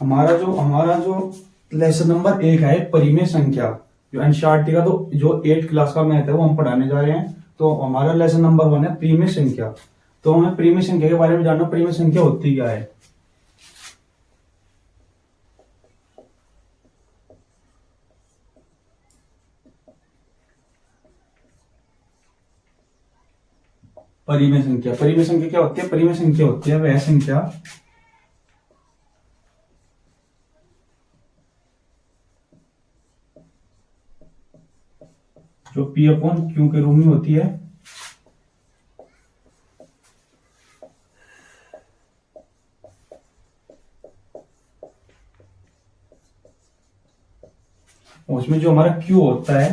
हमारा जो lesson number 1 है परिमेय संख्या, जो एनसीईआरटी का तो जो 8 क्लास का मैथ है वो हम पढ़ाने जा रहे हैं। तो हमारा लेसन नंबर 1 है परिमेय संख्या। तो हमें परिमेय संख्या के बारे में जानना, परिमेय संख्या होती क्या है। परिमेय संख्या क्या होती है? परिमेय संख्या होती है वह संख्या जो P अपॉन Q के रूप में होती है। उसमें जो हमारा Q होता है,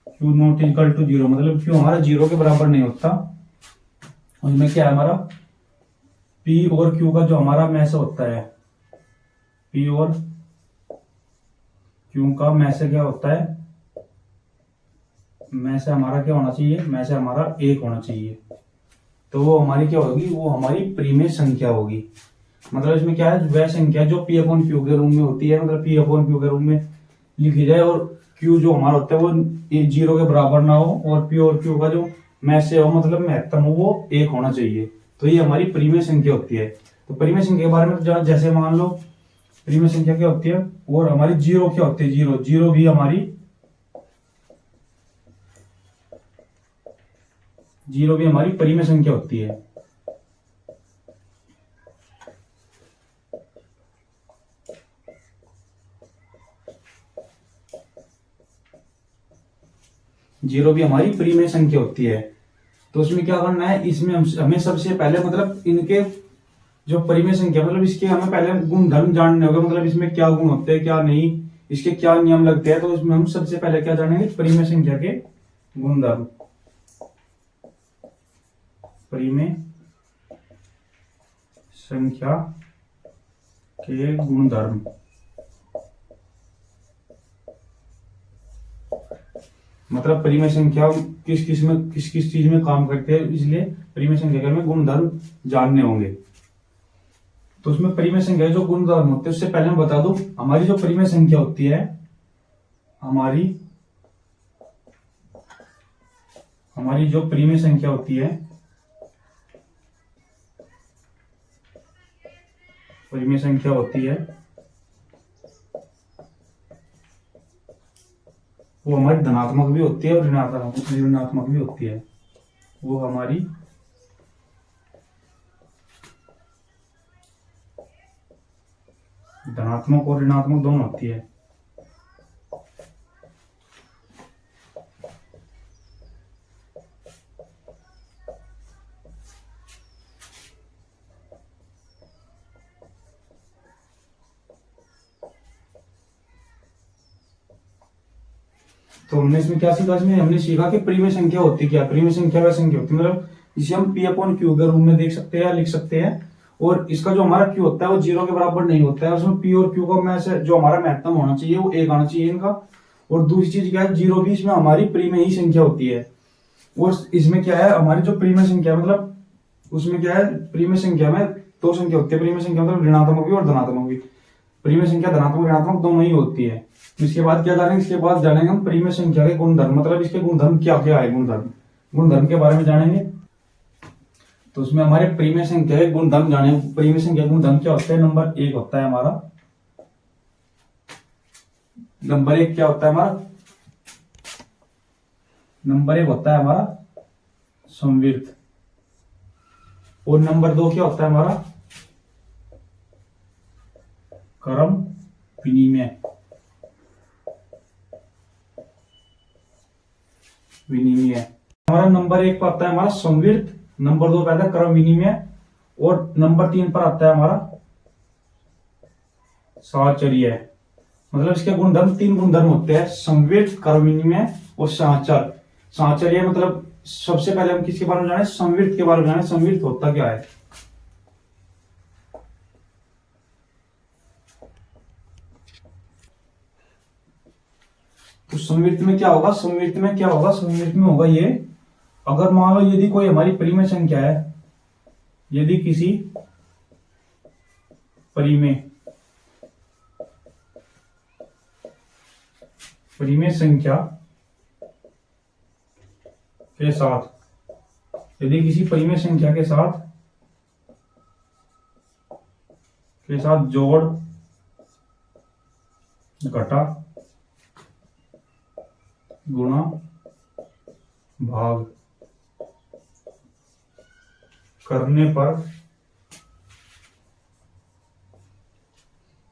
Q नॉट इक्वल टू 0, मतलब Q हमारा 0 के बराबर नहीं होता। उसमें क्या है हमारा P और Q का जो हमारा में से होता है, P और Q का में से क्या होता है, में से हमारा क्या होना चाहिए, में से हमारा 1 होना चाहिए। तो वो हमारी क्या होगी, वो हमारी परिमेय संख्या होगी। मतलब इसमें क्या है, वह संख्या जो P अपॉन Q के रूप में होती है, मतलब P अपॉन Q के रूप में लिखी जाए और Q जो हमारा होता है वो 0 के बराबर ना हो, और P और Q का जो में से हो, मतलब महत्तम हो, वो 1 होना चाहिए। तो ये हमारी परिमेय संख्या होती है। तो परिमेय संख्या के बारे में तो जैसे मान लो परिमेय संख्या क्या होती है, और हमारी 0 क्या होती है, 0 भी हमारी 0 भी हमारी परिमेय संख्या होती है। जीरो भी हमारी परिमेय संख्या होती है। तो उसमें क्या करना है, इसमें हमें सबसे पहले मतलब इनके जो परिमेय संख्या, मतलब इसके हमें पहले गुणधर्म जानने होंगे, मतलब इसमें क्या गुण होते हैं क्या नहीं, इसके क्या नियम लगते हैं। तो इसमें हम सबसे पहले क्या जानेंगे, परिमेय संख्या के गुणधर्म। परिमेय संख्या के गुणधर्म मतलब परिमेय संख्या किस किस चीज में काम करते हैं, इसलिए परिमेय संख्या के हमें गुणधर्म जानने होंगे। तो उसमें परिमेय संख्या के जो गुणधर्म होते हैं, उससे पहले मैं बता दूं, हमारी जो परिमेय संख्या होती है, हमारी जो परिमेय संख्या होती है, परिमेय संख्या होती है वो हमारी धनात्मक भी होती है और ऋणात्मक भी होती है। वो हमारी धनात्मक और ऋणात्मक दोनों होती है। तो हमने इसमें क्या सीखा, इसमें हमने सीखा कि परिमेय संख्या होती क्या, परिमेय संख्या वह संख्या होती है मतलब जिसे हम P अपॉन Q के रूप में देख सकते हैं या लिख सकते हैं, और इसका जो हमारा Q होता है वो 0 के बराबर नहीं होता है। उसमें P और Q का में से जो हमारा महत्तम होना चाहिए वो 1 आना चाहिए इनका। और दूसरी चीज क्या है, 0 भी इसमें हमारी परिमेय ही संख्या होती है। और इसमें क्या है, हमारी जो परिमेय संख्या मतलब उसमें क्या है, परिमेय संख्या में 2 संख्या होती है। परिमेय संख्या मतलब ऋणात्मक भी और धनात्मक भी। परिमेय संख्या धनात्मक ऋणात्मक दोनों ही होती है। इसके बाद क्या जानेंगे, इसके बाद जानेंगे हम परिमेय संख्या के गुणधर्म, मतलब इसके गुणधर्म क्या क्या है, गुणधर्म के बारे में जानेंगे। तो उसमें हमारे परिमेय संख्या के गुणधर्म जाने, परिमेय संख्या गुणधर्म क्या होता है, नंबर 1 होता है हमारा, नंबर 1 क्या होता है हमारा, नंबर 1 होता है हमारा संविर्त। और नंबर 2 क्या होता है हमारा क्रम विनिमय। हमारा नंबर 1 पर आता है हमारा संविर्त, नंबर 2 पे आता है क्रम विनिमय, और नंबर 3 पर आता है हमारा साहचर्य। मतलब इसके गुणधर्म 3 गुणधर्म होते हैं, संविर्त, क्रम विनिमय और साहचर्य। साहचर्य मतलब सबसे पहले हम किसके बारे में जाने, संविर्त के बारे में जाने। संविर्त होता क्या है, तो संविर्त में क्या होगा, संविर्त में होगा ये, अगर मान लो यदि कोई हमारी परिमेय संख्या है, यदि किसी परिमेय परिमेय संख्या के साथ, यदि किसी परिमेय संख्या के साथ जोड़, घटा, गुणा, भाग करने पर,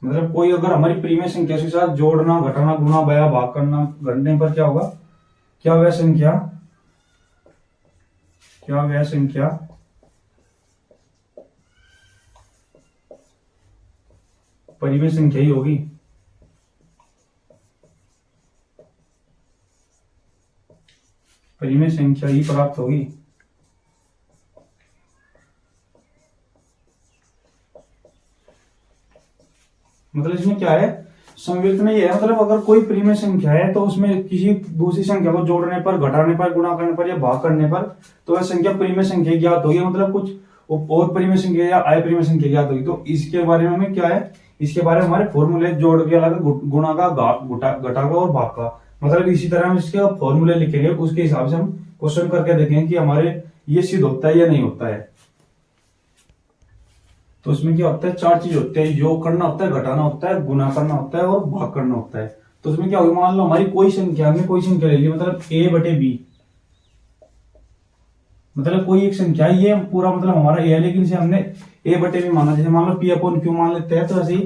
मतलब कोई अगर हमारी परिमेय संख्या के साथ जोड़ना, घटाना, गुणा, बया, भाग करना करने पर क्या होगा, क्या वह संख्या परिमेय संख्या ही होगी। परिमेय संख्या ही प्राप्त होगी। मतलब इसमें क्या है, संविलित में ये है, मतलब अगर कोई परिमेय संख्या है तो उसमें किसी दूसरी संख्या को जोड़ने पर, घटाने पर, गुणा करने पर या भाग करने पर तो वह संख्या परिमेय संख्या ज्ञात होगी। मतलब कुछ और परिमेय संख्या या अपरिमेय संख्या ज्ञात होगी। तो इसके बारे में हमें क्या है, इसके बारे में हमारे फॉर्मूले जोड़ के अलग, गुणा का, घटा का और भाग का, मतलब इसी तरह हम इसके फॉर्मूले लिखेंगे, उसके हिसाब से हम क्वेश्चन करके देखेंगे कि हमारे ये सिद्ध होता है या नहीं होता है। तो इसमें क्या होता है, चार चीज होते हैं, योग करना होता है, घटाना होता है, गुना करना होता है और भाग करना होता है। तो उसमें क्या होगा, मान लो हमारी कोई संख्या, हमने कोई संख्या ले ली, मतलब a/b, मतलब कोई एक संख्या, ये पूरा मतलब हमारा a है, लेकिन इसे हमने a/b माना। जैसे मान लो p/q मान लेते हैं, तो ऐसे ही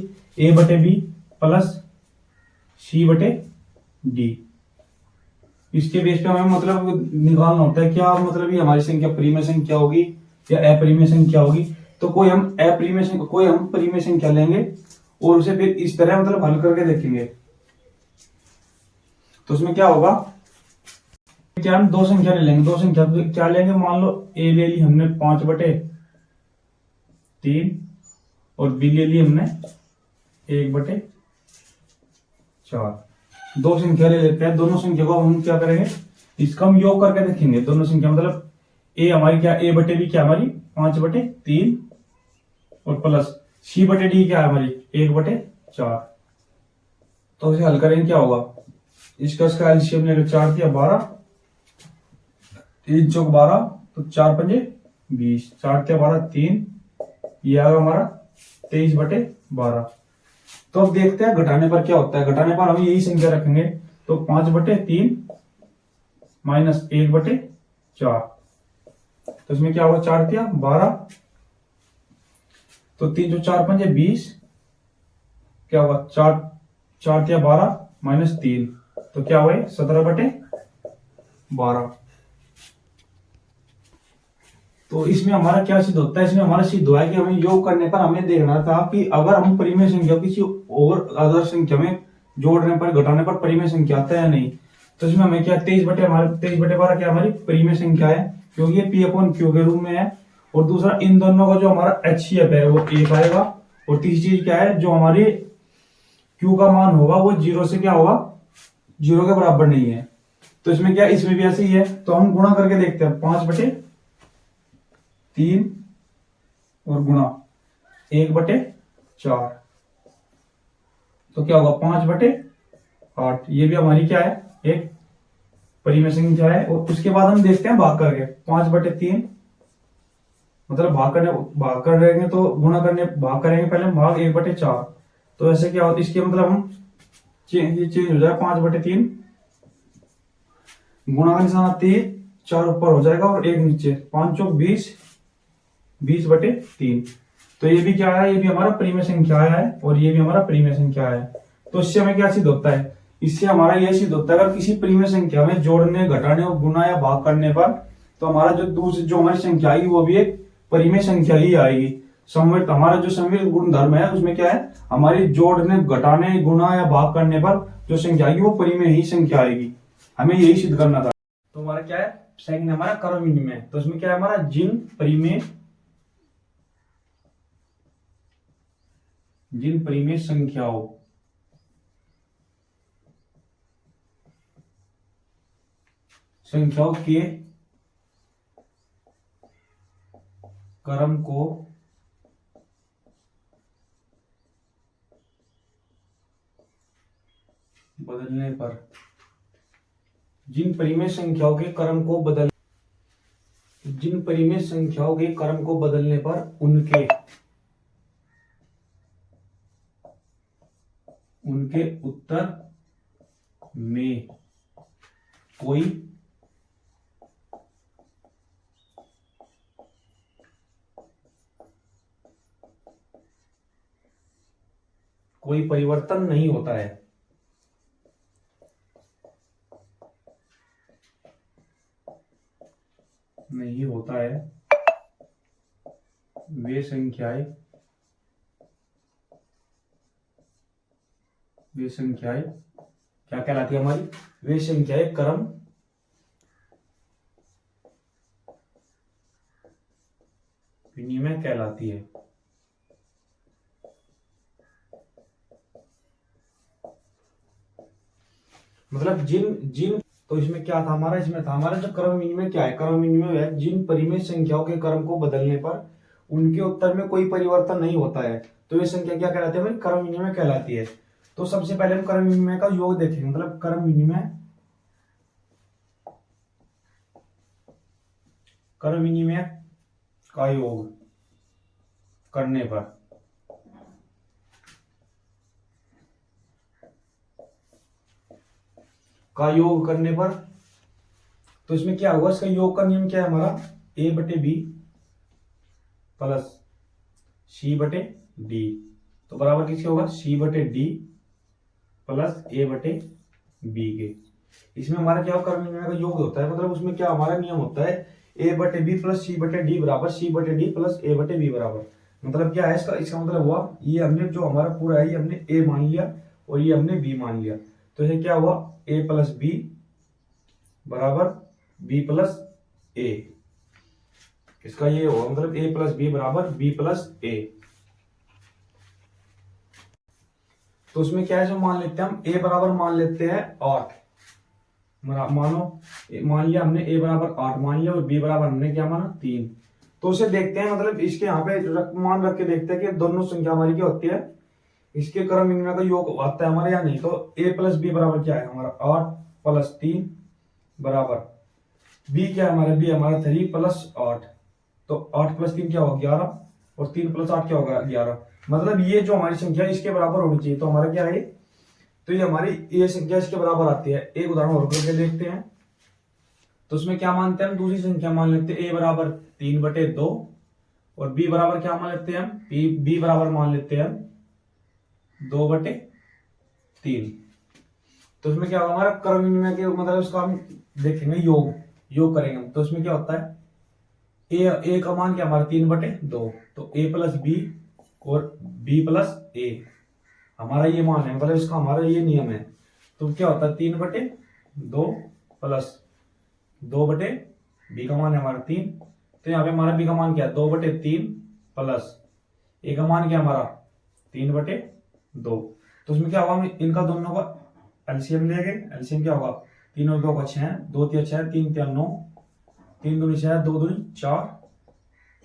a/b प्लस c/d, इसके बेस पे हमें मतलब निकालना होता है क्या, मतलब ये हमारी संख्या परिमेय संख्या होगी या अपरिमेय संख्या होगी। तो कोई हम परिमेय संख्या लेंगे और उसे फिर इस तरह मतलब हल करके देखेंगे। तो उसमें क्या होगा, क्या हम दो संख्या ले लेंगे, दो संख्या क्या लेंगे, मान लो a ले ली हमने 5/3 और b ले ली हमने 1/4। दो संख्या ले लेते हैं, दोनों संख्या को हम क्या करेंगे, इसका हम योग करके देखेंगे। दोनों संख्या मतलब a हमारी क्या, a/b क्या हमारी 5/3 और प्लस c/d क्या है हमारी 1/4। तो इसे हल करेंगे, क्या होगा, इसका एलसीएम लेंगे, 4 या 12, 3 चौक 12, तो 4 पंजे 20, 4 या 12 3, ये आएगा हमारा 23/12। तो अब देखते हैं घटाने पर क्या होता है। घटाने पर हम यही संख्या रखेंगे, तो 5/3 माइनस 1/4, तो इसमें क्या होगा, 4 या 12, तो 3 जो 4 पंजे 20, क्या होगा 4 या 12 माइनस 3, तो क्या हुआ 17/12। तो इसमें हमारा क्या सिद्ध होता है, इसमें हमारा सिद्ध हुआ है कि हमें योग करने पर हमें देखना था कि अगर हम परिमेय संख्या किसी और अदर संख्या में जोड़ने पर, घटाने पर परिमेय संख्या आता है या नहीं। तो इसमें हमें क्या 23/12 क्या हमारी परिमेय संख्या है, क्योंकि ये p/q के रूप में है। और दूसरा, इन दोनों का जो हमारा HCF है वो 1 आएगा। और तीसरी चीज क्या है, जो हमारी q का मान होगा वो 0 से क्या होगा, 0 के बराबर नहीं है। तो इसमें क्या, इसमें भी ऐसे ही है। तो हम गुणा करके देखते हैं, 5/3 और गुणा 1/4, तो क्या होगा 5/8। ये भी हमारी क्या है, एक परिमेय संख्या है। और उसके बाद हम देखते हैं भाग करके, 5/3 मतलब भाग करेंगे तो गुणा करने, भाग करेंगे पहले भाग 1/4। तो ऐसे क्या होता है, इसके मतलब हम ये चेंज हो जाएगा, 5/3 गुणा का निशान आती है, 4 ऊपर हो जाएगा और 1 नीचे, 5 चौक 20, 20/3। तो ये भी क्या है, ये भी हमारा परिमेय संख्या है और ये भी हमारा परिमेय संख्या है। तो इससे हमें क्या सिद्ध होता है, इससे हमारा यह सिद्ध होता है अगर किसी परिमेय संख्या में जोड़ने, घटाने और गुणा या भाग करने पर, तो हमारा जो हमारी संख्या आएगी वो भी एक परिमेय संख्या ही आएगी। संवित, हमारा जो संवित गुणधर्म है उसमें क्या है, हमारी जोड़ने, घटाने, गुणा या भाग करने पर जो संख्या आएगी वो परिमेय ही संख्या आएगी। हमें यही सिद्ध करना था। तो हमारा क्या है, सेकंड हमारा क्रम विनिमय। तो इसमें क्या है हमारा, जिन परिमेय संख्याओं के क्रम को बदलने पर जिन परिमेय संख्याओं के क्रम को बदल जिन परिमेय संख्याओं के क्रम को बदलने पर उनके उनके उत्तर में कोई परिवर्तन नहीं होता है। नहीं होता है वे संख्याएं क्या कहलाती है हमारी? वे संख्याएं क्रम विनिमय कहलाती है। मतलब जिन जिन तो इसमें क्या था हमारा? इसमें था हमारा जो क्रम विनिमय क्या है? क्रम विनिमय है जिन परिमेय संख्याओं के क्रम को बदलने पर उनके उत्तर में कोई परिवर्तन नहीं होता है, तो ये संख्या क्या कहलाती है? क्रम विनिमय कहलाती है। तो सबसे पहले हम क्रम विनिमय का योग देखेंगे। मतलब क्रम विनिमय का योग करने पर तो इसमें क्या होगा? इसका योग का नियम क्या है हमारा? a बटे बी प्लस सी बटे डी, तो बराबर किसके होगा? सी बटे डी प्लस ए बटे बी के। इसमें हमारा क्या क्रम विनिमय का योग होता है। मतलब उसमें क्या हमारा नियम होता है? a बटे बी प्लस सी बटे डी बराबर सी बटे डी प्लस ए बटे बी बराबर। मतलब क्या है इसका मतलब हुआ, ये हमने जो हमारा पूरा है ये हमने a मान लिया और ये हमने b मान लिया, तो ये क्या हुआ? a प्लस बी बराबर b प्लस ए। इसका ये होगा, मतलब a प्लस बी बराबर b प्लस ए। तो उसमें क्या है, जो मान लेते हैं हम a बराबर मान लेते हैं 8। मान लिया हमने a बराबर 8 मान लिया और b बराबर हमने क्या माना? 3। तो उसे देखते हैं, मतलब इसके यहाँ पे मान रख के देखते हैं कि दोनों संख्या हमारी क्या होती है, इसके क्रम विनिमय का योग आता है हमारे या नहीं। तो a प्लस बी बराबर क्या है हमारा? 8 प्लस 3 बराबर b क्या है हमारा? b हमारा 3 प्लस 8, तो 8 प्लस 3 क्या होगा? 11 और 3 प्लस 8 क्या होगा? 11। मतलब ये जो हमारी संख्या इसके बराबर होनी चाहिए, तो हमारा क्या है? तो ये हमारी ये संख्या इसके बराबर आती है। एक उदाहरण और करके देखते हैं। तो उसमें क्या मानते हैं हम? दूसरी संख्या मान लेते हैं a बराबर 3/2 और b बराबर क्या मान लेते हैं हम? b बराबर मान लेते हैं हम 2/3। तो उसमें क्या होगा हमारा क्रम विनिमय के, मतलब उसका हम देखेंगे योग करेंगे हम। तो उसमें क्या होता है? a का मान क्या हमारा? 3/2, तो a प्लस बी और b प्लस ए हमारा ये मान है, मतलब इसका हमारा ये नियम है। तो क्या होता है? 3/2 प्लस 2/b का मान है हमारा 3, तो यहाँ पे हमारा b का मान क्या है? 2/3 प्लस a का मान क्या हमारा? 3/2। तो उसमें क्या होगा? हम इनका दोनों का एलसीएम लेंगे। एलसीएम क्या होगा? 3 और 2 का 6, 2 3 6, 3 3 9, 3 दूनी 6, 2 दूनी 4,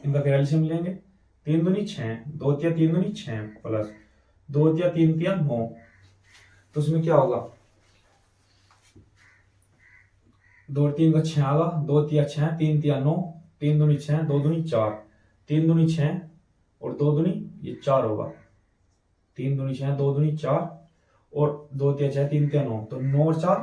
इनका फिर एलसीएम लेंगे। 3 दूनी 6, 2 3 दूनी 6 प्लस 2 3 3 9, तो उसमें क्या होगा? 2 3 का 6 आगा, 2 3 6, 3 3 9, 3 दूनी 6, 2 दूनी 4, 3 दूनी 6 और 2 दूनी ये 4 होगा। 3 दूनी 6, 2 दूनी 4 और 2 3 6, 3 3 9, तो 9 और 4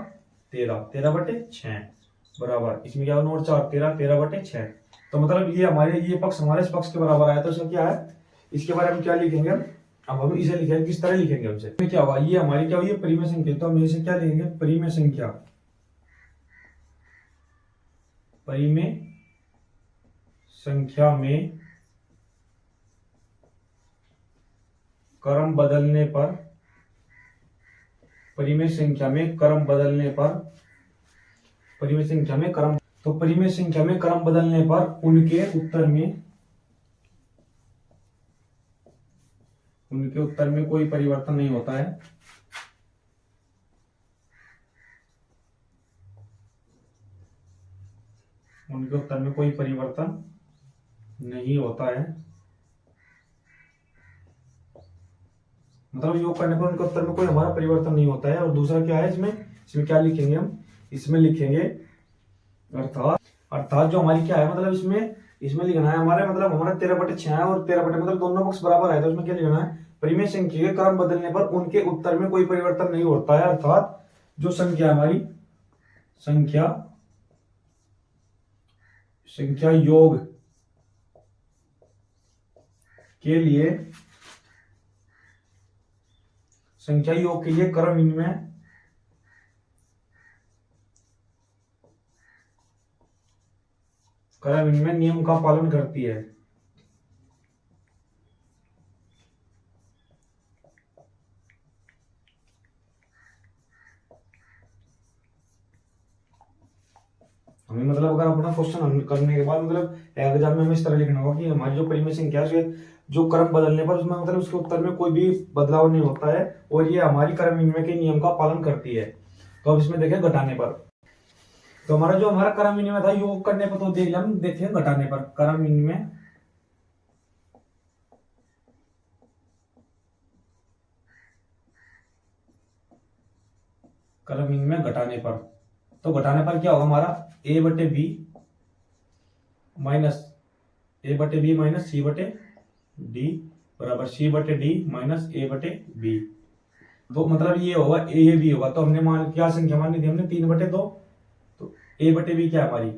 13, 13/6 बराबर इसमें क्या होगा? 9 और 4 13, 13/6। तो मतलब ये हमारे ये पक्ष हमारे इस पक्ष के बराबर आया। तो इसका क्या है? इसके बारे में क्या लिखेंगे हम? अब हम इसे लिखेंगे, किस तरह लिखेंगे हमसे? क्या होगा? ये हमारी क्या हुई? परिमेय संख्या। तो हम इसे क्या लिखेंगे? परिमेय संख्या। परिमेय संख्या में क्रम बदलने पर, परिमेय संख्या में क्रम बदलने पर, परिमेय संख्या में क्रम, तो परिमेय संख्या में क्रम बदलने पर उनके उत्तर में कोई परिवर्तन नहीं होता है। उनके उत्तर में कोई परिवर्तन नहीं होता है। मतलब योग करने पर उनके उत्तर में कोई हमारा परिवर्तन नहीं होता है। और दूसरा क्या है इसमें क्या लिखेंगे हम? इसमें लिखेंगे अर्थात जो हमारी क्या है, मतलब इसमें लिखना है हमारे, मतलब हमारा 13/6 है और 13 मतलब दोनों पक्ष बराबर है, तो इसमें क्या लिखना है, परिमेय संख्या के क्रम बदलने पर उनके उत्तर में कोई परिवर्तन नहीं होता है। अर्थात जो संख्या हमारी संख्या योग के लिए क्रम इनमें नियम का पालन करती है। हमें मतलब अगर अपना क्वेश्चन करने के बाद मतलब एग्जाम में हमें इस तरह लिखना होगा कि हमारी जो परिमेय संख्या है जो क्रम बदलने पर उसमें मतलब उसके उत्तर में कोई भी बदलाव नहीं होता है और ये हमारी क्रम विनिमय के नियम का पालन करती है। तो अब इसमें देखें घटाने पर, तो हमारा क्रम विनिमय था योग करने पर, तो हम देखें घटाने पर क्रम विनिमय घटाने पर, तो घटाने पर क्या होगा हमारा a/b माइनस c/d बराबर c/d माइनस a/b। तो मतलब ये होगा a होगा, तो हमने मान क्या संख्या मानी थी हमने 3/2, तो a/b क्या हमारी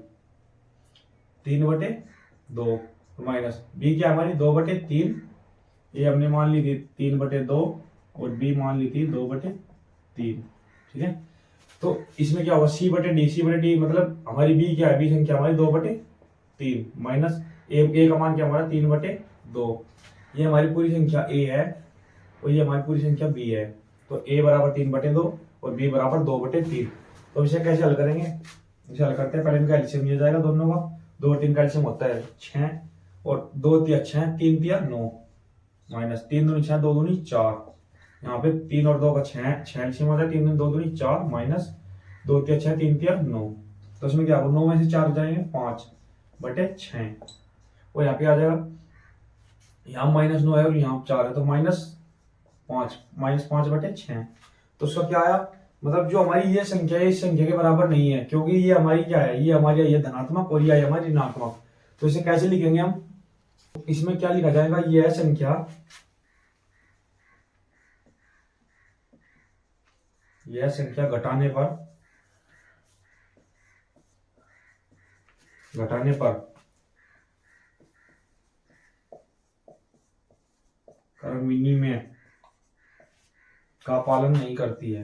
3/2 माइनस b क्या हमारी 2/3, ये हमने मान ली थी 3/2 और b मान ली थी 2/3। ठीक है, तो इसमें क्या होगा c/d मतलब हमारी b क्या है, b संख्या हमारी 2/3 माइनस a का मान क्या हमारा 3/2, ये हमारी पूरी संख्या a है और ये हमारी पूरी संख्या b है। तो a बराबर 3/2 और b बराबर 2/3। तो इसे कैसे हल करेंगे, इसे हल करते हैं, पहले इनका एलसीएम लिया जाएगा दोनों का, 2 और 3 का एलसीएम होता है 6 और 2 तिया 6 3 तिया 9 माइनस 3 दूनी 6 2 दूनी 4, यहाँ पे 3 और 2 का 6 एलसीएम आता है, 3 दूनी 2 दूनी 4 माइनस 2 तिया 6 3 तिया 9, तो इसमें क्या होगा 9 में से 4 जाएंगे 5/6 और यहाँ पे आ जाएगा, यहाँ -9 है और यहाँ 4 है, तो -5/6। तो उसका क्या आया, मतलब जो हमारी ये संख्या है इस संख्या के बराबर नहीं है, क्योंकि ये हमारी क्या है, ये हमारी ये धनात्मक और ये हमारी ऋणात्मक। तो इसे कैसे लिखेंगे हम, इसमें क्या लिखा जाएगा, ये है संख्या घटाने पर क्रम विनिमय का पालन नहीं करती है।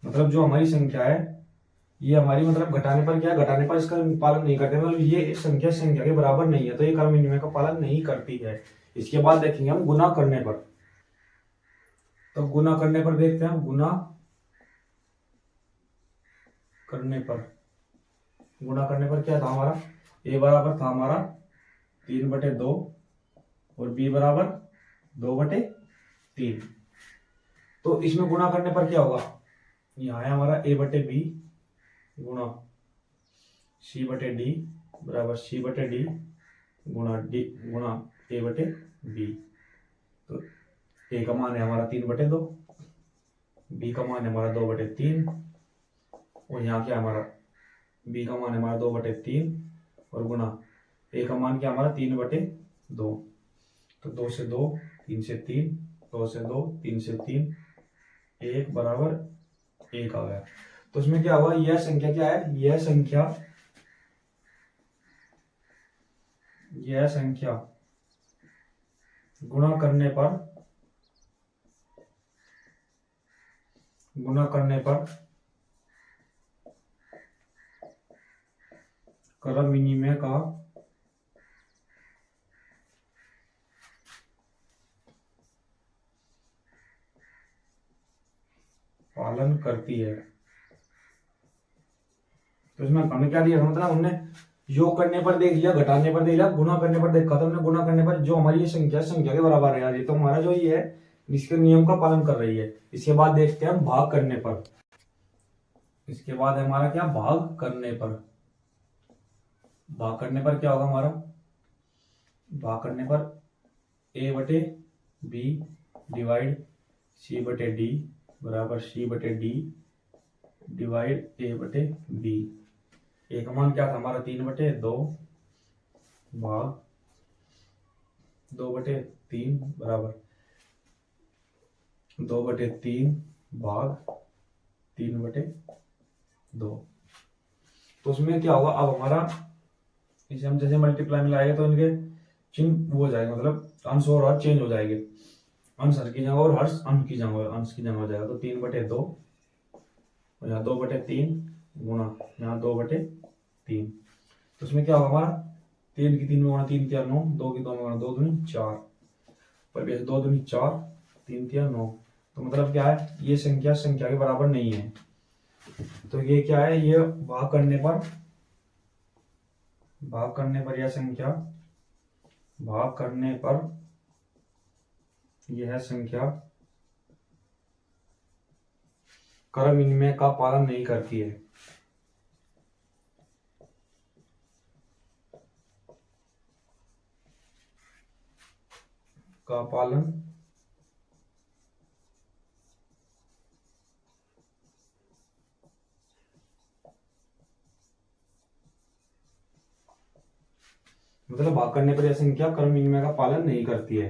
मतलब जो हमारी संख्या है ये हमारी मतलब घटाने पर क्या, घटाने पर इसका पालन नहीं करते, मतलब ये संख्या के बराबर नहीं है, तो ये क्रम विनिमय का पालन नहीं करती है। इसके बाद देखेंगे हम गुना करने पर, तो गुना करने पर देखते हैं, गुना करने पर क्या था हमारा, a बराबर था हमारा 3/2 और b बराबर 2/3। तो इसमें गुना करने पर क्या होगा, यहाँ है हमारा a/b गुणा c/d बराबर c/d गुणा a/b। तो a का मान है हमारा 3/2, b का मान है हमारा 2/3 और यहाँ क्या हमारा b का मान है हमारा 2/3 और गुणा a का मान क्या हमारा 3/2, तो 2 से 2 3 से 3 2 से 2 3 से 3 1 बराबर 1 आ गया। तो इसमें क्या हुआ, यह संख्या क्या है, यह संख्या गुणा करने पर क्रम विनिमय का पालन करती है। तो इसमें हमें क्या दिया, मतलब हमने योग करने पर देख लिया, घटाने पर देख लिया, गुणा करने पर देखा, तो हमने गुणा करने पर जो हमारी ये संख्या के बराबर है यार, तो हमारा जो ये है इसके नियम का पालन कर रही है। इसके बाद देखते हैं हम भाग करने पर, इसके बाद हमारा क्या भाग करने पर, भाग करने पर क्या होगा हमारा, भाग करने पर a बटे b डिवाइड c बटे d बराबर c बटे d डिवाइड a बटे b। a का मान क्या था हमारा 3/2 भाग 2/3 बराबर 2/3 भाग 3/2। तो उसमें क्या होगा, अब हमारा इसे हम जैसे मल्टीप्लाई में लाएंगे तो इनके चिन्ह वो हो जाएगा, मतलब अंश और हर चेंज हो जाएंगे, अंश हर की जगह और हर्ष अंश की जगह, अंश की जगह हो जाएगा। तो 3/2 और यहाँ 2/3 गुणा यहाँ 2/3। तो उसमें क्या होगा हमारा 3 की 3 में गुणा 3 तिया 9, 2 की 2 में गुणा 2 दूनी 4, पर भी 2 दूनी 4, 3 तिया 9। तो मतलब क्या है, ये संख्या संख्या के बराबर नहीं है। तो ये क्या है, ये भाग करने पर यह संख्या, भाग करने पर यह संख्या क्रम विनिमय का पालन नहीं करती है। का पालन मतलब भाग करने पर यह संख्या क्रम विनिमय का पालन नहीं करती है।